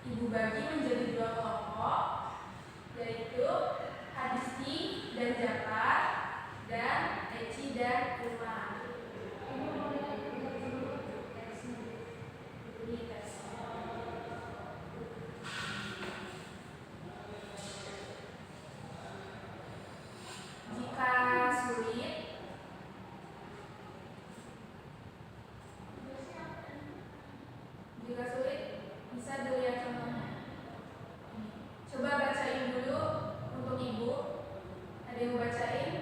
Ibu bagi menjadi dua kelompok, yaitu Hadisti dan Jafar dan Eci dan Umar. Jika sulit, bisa dilihat contohnya. Coba bacain dulu untuk ibu. Ada yang mau bacain?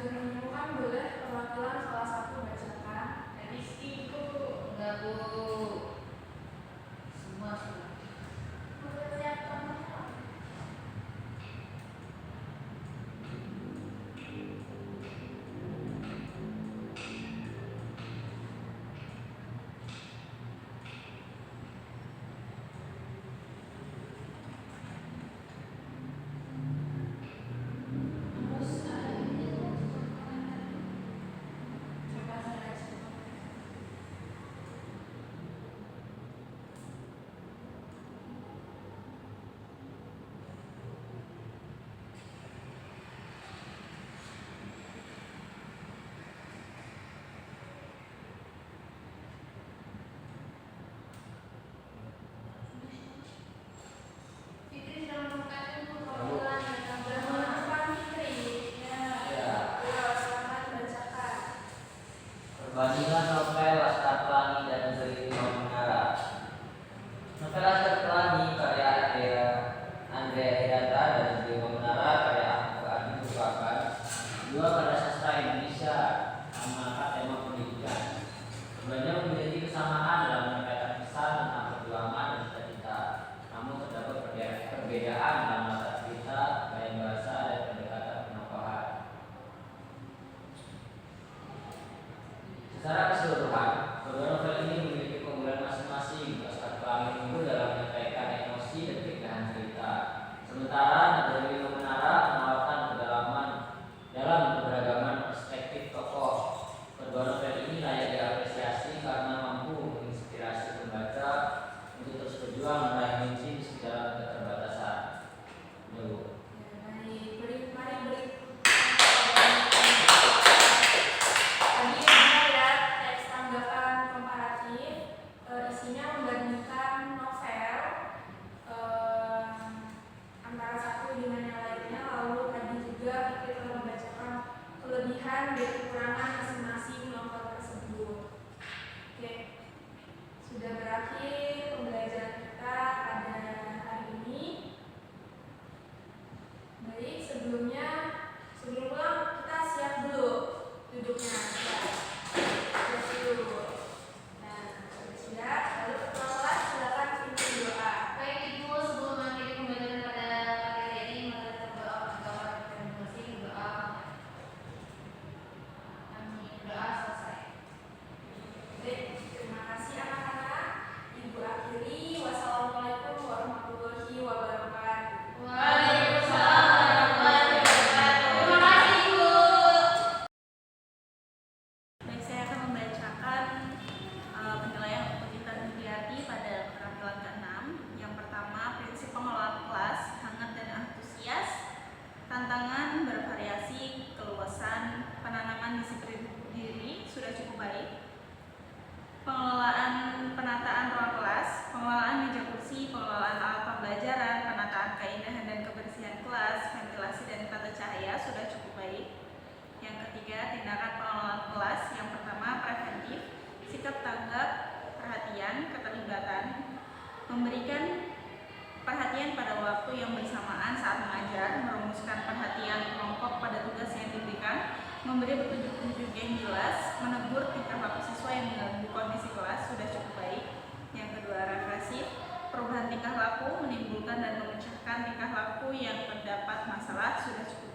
sudah menemukan, boleh perwakilan salah satu bacakan. Rizky itu enggak Bu. Semua sudah. Coba saya cek. Fitri sudah menemukan Bu perwakilan yang Sudah menemukan Fitri. Ya. Ayo, selamat bacakan. Perbandingan novel Laskar Pelangi dan Negeri Lima Menara. Novel Laskar Pelangi karya Andrea Hirata dan Negeri Lima Menara karya Ahmad Adi merupakan dua karya sastra Indonesia yang mengangkat tema pendidikan. Keduanya memiliki kesamaan dalam menyampaikan pesan tentang perjuangan dan cita-cita, namun terdapat perbedaan dalam latar cerita, gaya bahasa, dan pendekatan penokohan. Secara keseluruhan, kedua novel ini memiliki keunggulan masing-masing. Laskar Pelangi unggul dalam menyampaikan emosi dan keindahan cerita, sementara Negeri Lima Menara menawarkan kedalaman dalam keberagaman perspektif tokoh. Kedua novel ini layak diapresiasi karena mampu menginspirasi pembaca untuk terus berjuang meraih mimpi meski dalam keterbatasan. Ya, Bu. Mari beri. Tadi kita lihat teks tanggapan komparatif, isinya membandingkan novel antara satu dengan yang lainnya. Lalu tadi juga kita telah membacakan kelebihan dan kekurangan masing-masing novel tersebut. Oke, sudah berakhir pembelajaran kita pada hari ini. Baik, sebelum pulang kita siap dulu duduknya. Siap dulu. Nah, sudah siap. Lalu ketua kelas silakan pimpin doa. Baik Ibu, sebelum mengakhiri pembelajaran pada pagi hari ini, mari kita berdoa kepada Allah masing-masing. Doa. Amin. Doa selesai. Baik, terima kasih anak-anak. Ibu akhiri. Wassalamualaikum warahmatullahi wabarakatuh. Waalaikumsalam warahmatullahi wabarakatuh. Terima kasih Ibu. Baik, saya akan membacakan penilaian untuk Intan Mulyati pada keterampilan ke-6. Yang pertama, prinsip pengelolaan kelas hangat dan antusias, tantangan bervariasi, keluasan, penanaman disiplin diri sudah cukup baik, pengelolaan penataan ruang kelas, pengelolaan meja kursi, pengelolaan alat pembelajaran, penataan keindahan dan kebersihan kelas, ventilasi dan tata cahaya sudah cukup baik. Yang ketiga, tindakan pengelolaan kelas. Yang pertama, preventif, sikap tanggap, perhatian, keterlibatan, memberikan perhatian pada waktu yang bersamaan saat mengajar, merumuskan perhatian kelompok pada tugas yang diberikan, memberi petunjuk-petunjuk yang jelas, menegur tingkah laku siswa yang mengganggu kondisi kelas sudah cukup baik. Yang kedua, represif, perubahan tingkah laku, menimbulkan dan memecahkan tingkah laku yang terdapat masalah sudah cukup